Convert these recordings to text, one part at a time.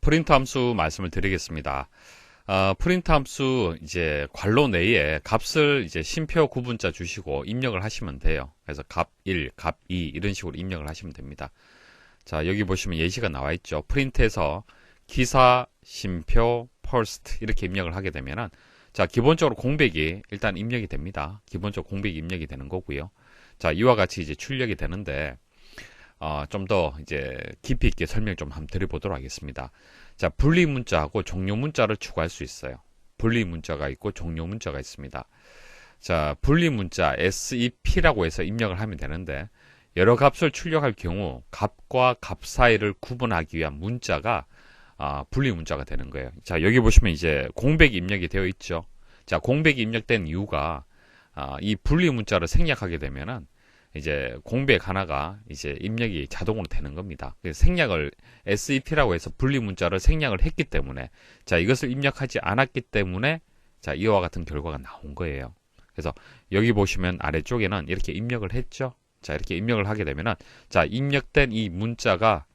프린트 함수 말씀을 드리겠습니다. 프린트 함수 이제 괄호 내에 값을 이제 쉼표 구분자 주시고 입력을 하시면 돼요. 그래서 값 1, 값 2 이런 식으로 입력을 하시면 됩니다. 자, 여기 보시면 예시가 나와 있죠. 프린트에서 기사, 쉼표, 퍼스트 이렇게 입력을 하게 되면은 자, 기본적으로 공백이 일단 입력이 됩니다. 기본적으로 공백이 입력이 되는 거고요. 자, 이와 같이 이제 출력이 되는데 좀 더 이제 깊이 있게 설명 좀 한번 드려보도록 하겠습니다. 자, 분리 문자하고 종료 문자를 추가할 수 있어요. 분리 문자가 있고 종료 문자가 있습니다. 자, 분리 문자 SEP라고 해서 입력을 하면 되는데 여러 값을 출력할 경우 값과 값 사이를 구분하기 위한 문자가 분리 문자가 되는 거예요. 자, 여기 보시면 이제 공백이 입력이 되어 있죠. 자, 공백이 입력된 이유가 이 분리 문자를 생략하게 되면은 이제 공백 하나가 이제 입력이 자동으로 되는 겁니다. 그래서 생략을 SEP라고 해서 분리 문자를 생략을 했기 때문에 자, 이것을 입력하지 않았기 때문에 자, 이와 같은 결과가 나온 거예요. 그래서 여기 보시면 아래쪽에는 이렇게 입력을 했죠. 자, 이렇게 입력을 하게 되면은 자, 입력된 이 문자가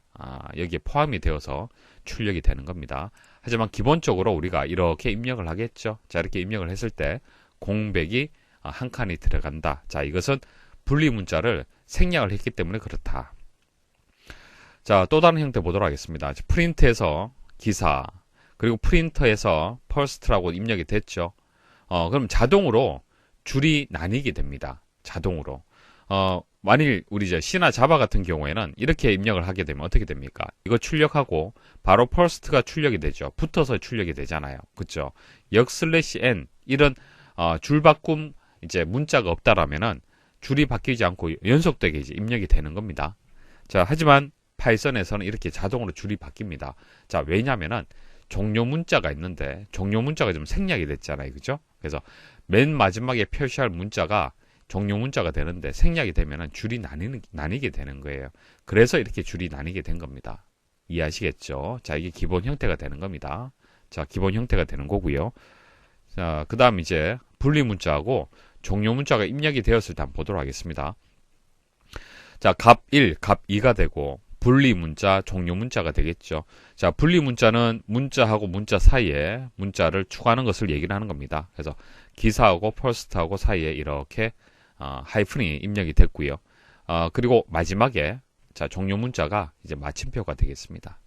여기에 포함이 되어서 출력이 되는 겁니다. 하지만 기본적으로 우리가 이렇게 입력을 하겠죠. 자, 이렇게 입력을 했을 때 공백이 한 칸이 들어간다. 자, 이것은 분리 문자를 생략을 했기 때문에 그렇다. 자, 또 다른 형태 보도록 하겠습니다. 프린트에서 기사, 그리고 프린터에서 퍼스트라고 입력이 됐죠. 그럼 자동으로 줄이 나뉘게 됩니다. 자동으로. 만일 우리 이제 C나 자바 같은 경우에는 이렇게 입력을 하게 되면 어떻게 됩니까? 이거 출력하고 바로 퍼스트가 출력이 되죠. 붙어서 출력이 되잖아요. 그쵸? 역/n 이런 줄바꿈 이제 문자가 없다라면은 줄이 바뀌지 않고 연속되게 이제 입력이 되는 겁니다. 자, 하지만 파이썬에서는 이렇게 자동으로 줄이 바뀝니다. 자, 왜냐면은 종료 문자가 있는데 종료 문자가 좀 생략이 됐잖아요. 그죠? 그래서 맨 마지막에 표시할 문자가 종료 문자가 되는데 생략이 되면은 줄이 나뉘게 되는 거예요. 그래서 이렇게 줄이 나뉘게 된 겁니다. 이해하시겠죠? 자, 이게 기본 형태가 되는 겁니다. 자, 기본 형태가 되는 거고요. 자, 그 다음 이제 분리 문자하고 종료 문자가 입력이 되었을 때 한번 보도록 하겠습니다. 자, 값 1, 값 2가 되고 분리 문자, 종료 문자가 되겠죠. 자, 분리 문자는 문자하고 문자 사이에 문자를 추가하는 것을 얘기를 하는 겁니다. 그래서 기사하고 퍼스트하고 사이에 이렇게 하이픈이 입력이 됐고요. 그리고 마지막에 자, 종료 문자가 이제 마침표가 되겠습니다.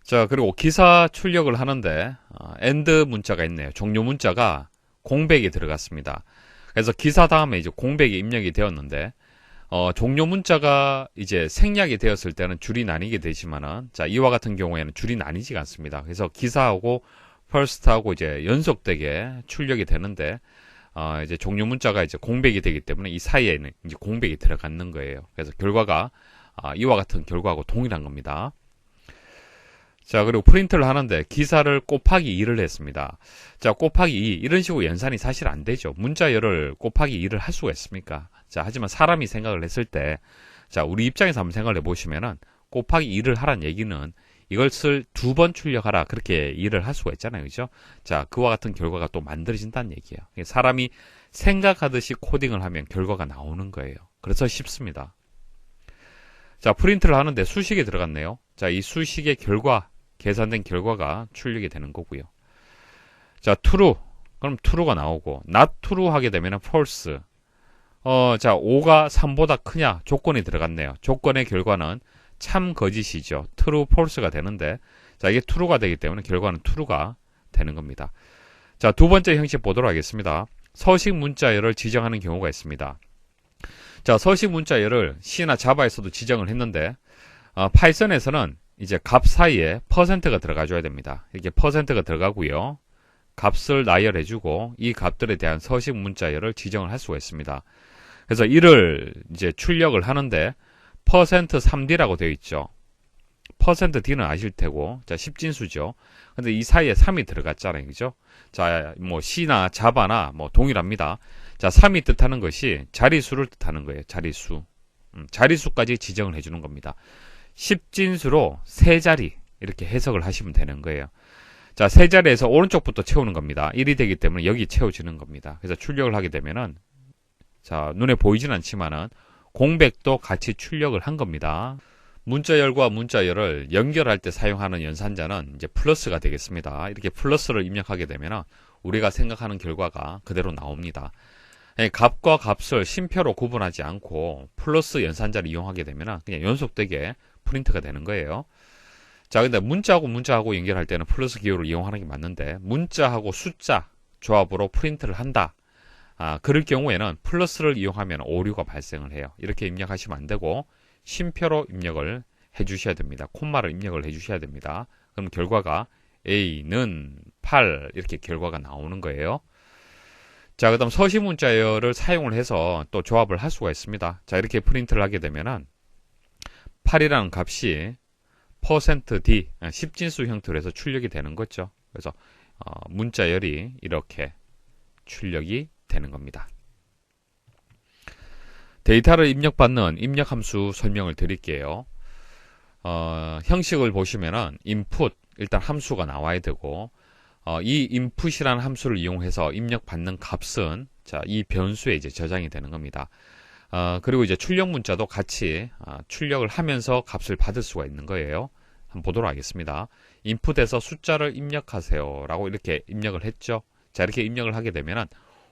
자, 그리고 기사 출력을 하는데 엔드 문자가 있네요. 종료 문자가 공백이 들어갔습니다. 그래서 기사 다음에 이제 공백이 입력이 되었는데 종료 문자가 이제 생략이 되었을 때는 줄이 나뉘게 되지만은 자, 이와 같은 경우에는 줄이 나뉘지가 않습니다. 그래서 기사하고 퍼스트하고 이제 연속되게 출력이 되는데 이제 종료 문자가 이제 공백이 되기 때문에 이 사이에는 이제 공백이 들어가는 거예요. 그래서 결과가 이와 같은 결과하고 동일한 겁니다. 자, 그리고 프린트를 하는데 기사를 곱하기 2를 했습니다. 자, 곱하기 2 이런 식으로 연산이 사실 안 되죠. 문자열을 곱하기 2를 할 수가 있습니까? 자, 하지만 사람이 생각을 했을 때 자, 우리 입장에서 한번 생각을 해보시면은 곱하기 2를 하란 얘기는 이것을 2번 출력하라 그렇게 일을 할 수가 있잖아요. 그죠? 자, 그와 같은 결과가 또 만들어진다는 얘기예요. 사람이 생각하듯이 코딩을 하면 결과가 나오는 거예요. 그래서 쉽습니다. 자, 프린트를 하는데 수식이 들어갔네요. 자, 이 수식의 결과 계산된 결과가 출력이 되는 거고요. 자, true. 그럼 true가 나오고 not true 하게 되면 false. 자, 5가 3보다 크냐? 조건이 들어갔네요. 조건의 결과는 참 거짓이죠. true, false가 되는데 자, 이게 true가 되기 때문에 결과는 true가 되는 겁니다. 자, 두 번째 형식 보도록 하겠습니다. 서식 문자열을 지정하는 경우가 있습니다. 자, 서식 문자열을 C나 자바에서도 지정을 했는데 파이썬에서는 이제 값 사이에 %가 들어가줘야 됩니다. 이렇게 %가 들어가고요. 값을 나열해주고 이 값들에 대한 서식 문자열을 지정을 할 수가 있습니다. 그래서 이를 이제 출력을 하는데 %3D라고 되어 있죠. %D는 아실 테고, 자, 10진수죠. 근데 이 사이에 3이 들어갔잖아요. 그죠? 자, 뭐, C나 자바나 뭐, 동일합니다. 자, 3이 뜻하는 것이 자리수를 뜻하는 거예요. 자리수. 자리수까지 지정을 해주는 겁니다. 10진수로 3자리, 이렇게 해석을 하시면 되는 거예요. 자, 3자리에서 오른쪽부터 채우는 겁니다. 1이 되기 때문에 여기 채워지는 겁니다. 그래서 출력을 하게 되면은, 자, 눈에 보이진 않지만은, 공백도 같이 출력을 한 겁니다. 문자열과 문자열을 연결할 때 사용하는 연산자는 이제 플러스가 되겠습니다. 이렇게 플러스를 입력하게 되면 우리가 생각하는 결과가 그대로 나옵니다. 값과 값을 쉼표로 구분하지 않고 플러스 연산자를 이용하게 되면 그냥 연속되게 프린트가 되는 거예요. 자, 근데 문자하고 문자하고 연결할 때는 플러스 기호를 이용하는 게 맞는데 문자하고 숫자 조합으로 프린트를 한다. 그럴 경우에는 플러스를 이용하면 오류가 발생을 해요. 이렇게 입력하시면 안 되고 쉼표로 입력을 해 주셔야 됩니다. 콤마를 입력을 해 주셔야 됩니다. 그럼 결과가 A는 8 이렇게 결과가 나오는 거예요. 자, 그 다음 서시문자열을 사용을 해서 또 조합을 할 수가 있습니다. 자, 이렇게 프린트를 하게 되면은 8이라는 값이 %d 10진수 형태로 해서 출력이 되는 거죠. 그래서 문자열이 이렇게 출력이 되는 겁니다. 데이터를 입력받는 입력함수 설명을 드릴게요. 형식을 보시면은 input 일단 함수가 나와야 되고 이 input이라는 함수를 이용해서 입력받는 값은 자, 이 변수에 이제 저장이 되는 겁니다. 그리고 이제 출력 문자도 같이 출력을 하면서 값을 받을 수가 있는 거예요. 한번 보도록 하겠습니다. input에서 숫자를 입력하세요 라고 이렇게 입력을 했죠. 자, 이렇게 입력을 하게 되면은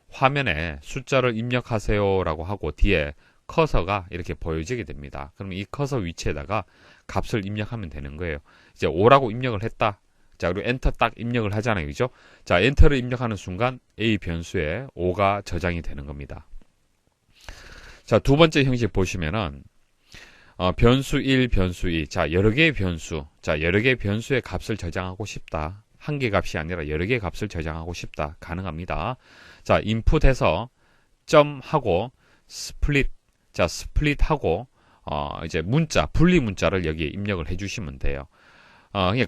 화면에 숫자를 입력하세요 라고 하고 뒤에 커서가 이렇게 보여지게 됩니다. 그러면 이 커서 위치에다가 값을 입력하면 되는 거예요. 이제 5라고 입력을 했다. 자, 그리고 엔터 딱 입력을 하잖아요. 그죠? 자, 엔터를 입력하는 순간 A 변수에 5가 저장이 되는 겁니다. 자, 두 번째 형식 보시면은 변수 1, 변수 2. 자, 여러 개의 변수. 자, 여러 개의 변수의 값을 저장하고 싶다. 한 개 값이 아니라 여러 개의 값을 저장하고 싶다. 가능합니다. 자, 인풋해서 점하고 스플릿. 자, 스플릿하고 이제 문자, 분리 문자를 여기에 입력을 해 주시면 돼요.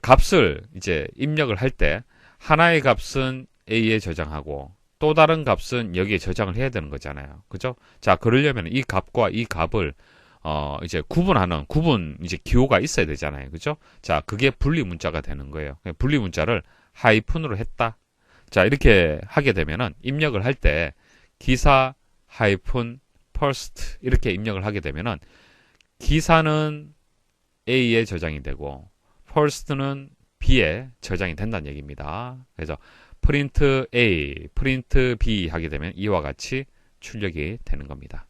값을 이제 입력을 할 때 하나의 값은 A에 저장하고 또 다른 값은 여기에 저장을 해야 되는 거잖아요. 그죠? 자, 그러려면 이 값과 이 값을 이제 구분하는 이제 기호가 있어야 되잖아요. 그죠? 자, 그게 분리 문자가 되는 거예요. 분리 문자를 하이픈으로 했다. 자, 이렇게 하게 되면은 입력을 할 때 기사 하이픈 first 이렇게 입력을 하게 되면은 기사는 A에 저장이 되고 first는 B에 저장이 된다는 얘기입니다. 그래서 print A, print B 하게 되면 이와 같이 출력이 되는 겁니다.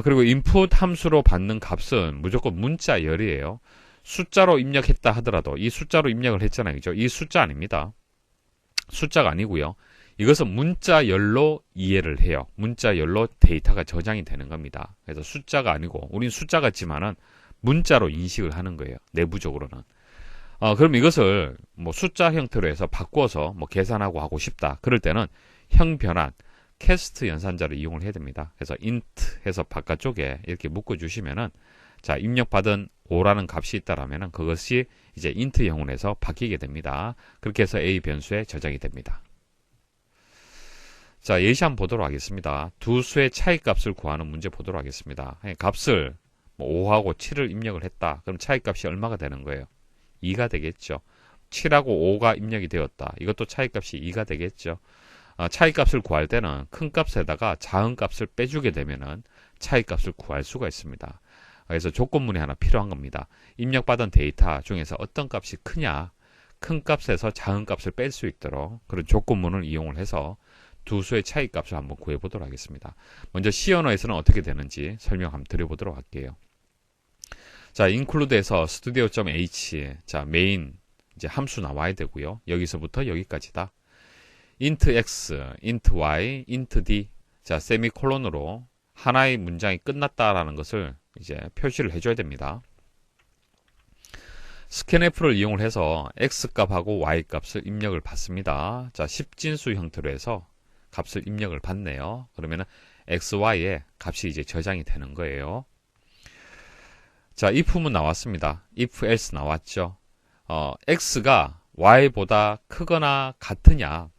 그리고 input 함수로 받는 값은 무조건 문자열이에요. 숫자로 입력했다 하더라도 이 숫자로 입력을 했잖아요. 그죠? 이 숫자 아닙니다. 숫자가 아니고요. 이것은 문자열로 이해를 해요. 문자열로 데이터가 저장이 되는 겁니다. 그래서 숫자가 아니고 우린 숫자 같지만은 문자로 인식을 하는 거예요. 내부적으로는. 그럼 이것을 뭐 숫자 형태로 해서 바꿔서 뭐 계산하고 하고 싶다. 그럴 때는 형변환 캐스트 연산자를 이용을 해야 됩니다. 그래서 int 해서 바깥쪽에 이렇게 묶어 주시면은 자, 입력받은 5라는 값이 있다라면은 그것이 이제 int형으로 해서 바뀌게 됩니다. 그렇게 해서 A 변수에 저장이 됩니다. 자, 예시 한번 보도록 하겠습니다. 두 수의 차이값을 구하는 문제 보도록 하겠습니다. 값을 5하고 7을 입력을 했다. 그럼 차이값이 얼마가 되는 거예요? 2가 되겠죠. 7하고 5가 입력이 되었다. 이것도 차이값이 2가 되겠죠. 차이값을 구할 때는 큰 값에다가 작은 값을 빼주게 되면은 차이값을 구할 수가 있습니다. 그래서 조건문이 하나 필요한 겁니다. 입력받은 데이터 중에서 어떤 값이 크냐, 큰 값에서 작은 값을 뺄 수 있도록 그런 조건문을 이용을 해서 두 수의 차이값을 한번 구해보도록 하겠습니다. 먼저 C 언어에서는 어떻게 되는지 설명 한번 드려보도록 할게요. 자, include에서 studio.h, 자, 메인 이제 함수 나와야 되고요. 여기서부터 여기까지다. int x, int y, int d, 자, 세미콜론으로 하나의 문장이 끝났다라는 것을 이제 표시를 해줘야 됩니다. scanf를 이용을 해서 x 값하고 y 값을 입력을 받습니다. 자, 10진수 형태로 해서 값을 입력을 받네요. 그러면은 x, y에 값이 이제 저장이 되는 거예요. 자, if문 나왔습니다. if else 나왔죠. x가 y보다 크거나 같으냐,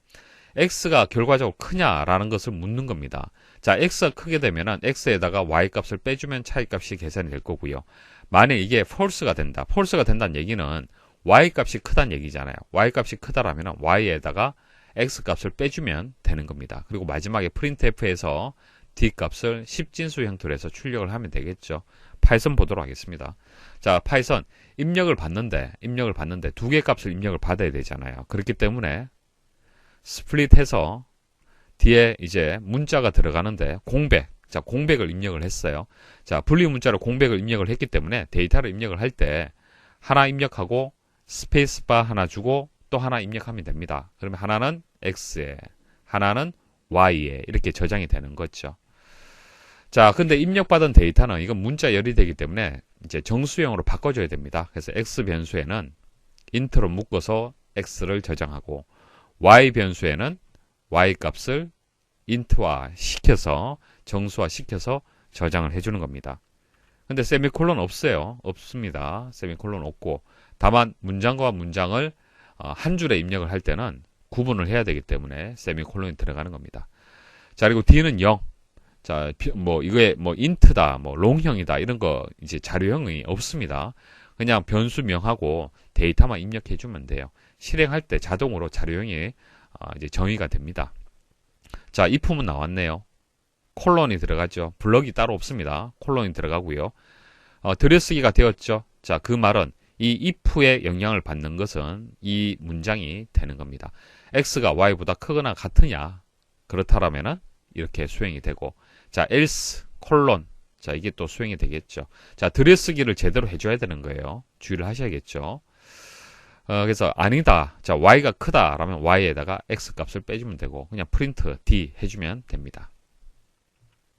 x가 결과적으로 크냐라는 것을 묻는 겁니다. 자, x가 크게 되면은 x에다가 y 값을 빼주면 차이 값이 계산이 될 거고요. 만약 이게 false가 된다. false가 된다는 얘기는 y 값이 크다는 얘기잖아요. y 값이 크다라면 y에다가 x 값을 빼주면 되는 겁니다. 그리고 마지막에 printf에서 d 값을 10진수 형태로 해서 출력을 하면 되겠죠. 파이썬 보도록 하겠습니다. 자, 파이썬 입력을 받는데 두 개 값을 입력을 받아야 되잖아요. 그렇기 때문에 스플릿해서 뒤에 이제 문자가 들어가는데 공백. 자, 공백을 입력을 했어요. 자, 분리 문자로 공백을 입력을 했기 때문에 데이터를 입력을 할 때 하나 입력하고 스페이스바 하나 주고 또 하나 입력하면 됩니다. 그러면 하나는 X에, 하나는 Y에 이렇게 저장이 되는 거죠. 자, 근데 입력받은 데이터는 이건 문자 열이 되기 때문에 이제 정수형으로 바꿔줘야 됩니다. 그래서 X 변수에는 int로 묶어서 X를 저장하고 Y 변수에는 Y 값을 int와 시켜서 정수화 시켜서 저장을 해주는 겁니다. 근데 세미콜론 없어요. 없습니다. 세미콜론 없고 다만 문장과 문장을 한 줄에 입력을 할 때는 구분을 해야 되기 때문에 세미콜론이 들어가는 겁니다. 자, 그리고 D는 0. 자, 이거에 int다, 롱형이다 이런 거 이제 자료형이 없습니다. 그냥 변수명하고 데이터만 입력해 주면 돼요. 실행할 때 자동으로 자료형이 이제 정의가 됩니다. 자, if은 나왔네요. 콜론이 들어가죠. 블럭이 따로 없습니다. 콜론이 들어가고요. 들여쓰기가 되었죠. 자, 그 말은 이 if의 영향을 받는 것은 이 문장이 되는 겁니다. x가 y보다 크거나 같으냐? 그렇다라면은 이렇게 수행이 되고, 자, else 콜론. 자, 이게 또 수행이 되겠죠. 자, 들여쓰기를 제대로 해줘야 되는 거예요. 주의를 하셔야겠죠. 그래서 아니다. 자, y가 크다. 라면 y에다가 x 값을 빼주면 되고, 그냥 프린트 d 해주면 됩니다.